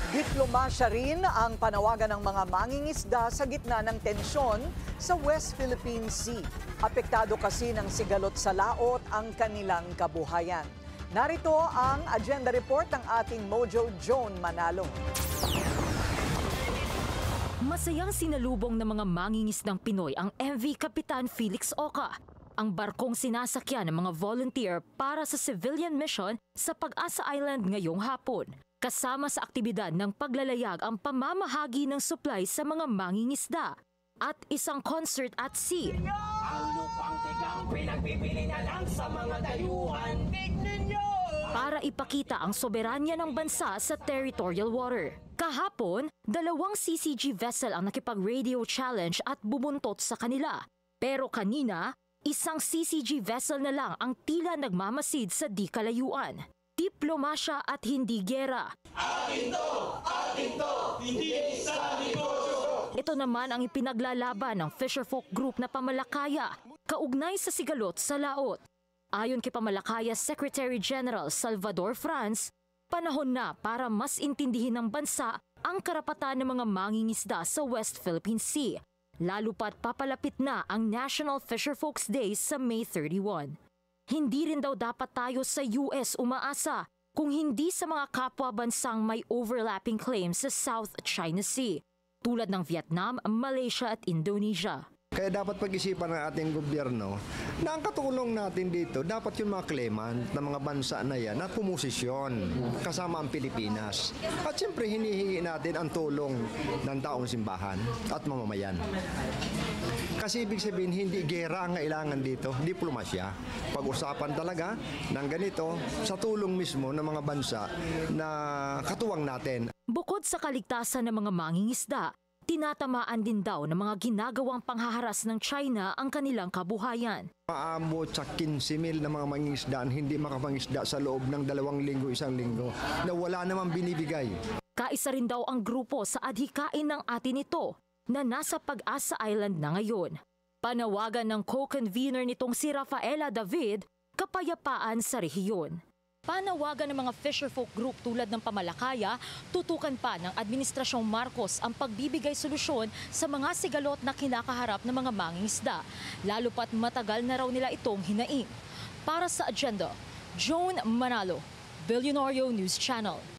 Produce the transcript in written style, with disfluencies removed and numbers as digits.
Diplomasya rin ang panawagan ng mga mangingisda sa gitna ng tensyon sa West Philippine Sea. Apektado kasi ng sigalot sa laot ang kanilang kabuhayan. Narito ang agenda report ng ating Mojo Joan Manalo. Masayang sinalubong ng mga mangingisdang Pinoy ang MV Kapitan Felix Oca, ang barkong sinasakyan ng mga volunteer para sa civilian mission sa Pag-asa Island ngayong hapon. Kasama sa aktibidad ng paglalayag ang pamamahagi ng supply sa mga mangingisda at isang concert at sea. Ang lupang tigang pinagbibili na lang sa mga dayuhan. Tignan nyo! Para ipakita ang soberanya ng bansa sa territorial water. Kahapon, 2 CCG vessel ang nakipag-radio challenge at bubuntot sa kanila. Pero kanina, 1 CCG vessel na lang ang tila nagmamasid sa di kalayuan. Diplomasya at hindi giyera. Atin to, hindi sa negosyo. Ito naman ang ipinaglalaban ng Fisherfolk Group na Pamalakaya, kaugnay sa sigalot sa laot. Ayon kay Pamalakaya Secretary General Salvador Franz, panahon na para mas intindihin ng bansa ang karapatan ng mga mangingisda sa West Philippine Sea, lalo pat papalapit na ang National Fisherfolks Day sa May 31. Hindi rin daw dapat tayo sa US umaasa kung hindi sa mga kapwa bansang may overlapping claims sa South China Sea, tulad ng Vietnam, Malaysia at Indonesia. Kaya dapat pag-isipan ng ating gobyerno na ang katulong natin dito, dapat yung mga claimant ng mga bansa na yan na pumosisyon kasama ang Pilipinas. At siyempre hinihingi natin ang tulong ng taong simbahan at mamamayan. Kasi ibig sabihin, hindi gera ang kailangan dito, diplomasya. Pag-usapan talaga ng ganito sa tulong mismo ng mga bansa na katuwang natin. Bukod sa kaligtasan ng mga mangingisda, tinatamaan din daw ng mga ginagawang panghaharas ng China ang kanilang kabuhayan. Maabot sa 15,000 na mga mangingisdaan hindi makapangisda sa loob ng 2 linggo, 1 linggo na wala namang binibigay. Kaisa rin daw ang grupo sa adhikain ng atin ito na nasa Pag-asa Island na ngayon. Panawagan ng co-convener nitong si Rafaela David, kapayapaan sa rehiyon. Panawagan ng mga Fisherfolk Group tulad ng Pamalakaya, tutukan pa ng Administrasyong Marcos ang pagbibigay solusyon sa mga sigalot na kinakaharap ng mga mangingisda, lalo pat matagal na raw nila itong hinaing. Para sa agenda, Joan Manalo, Billionario News Channel.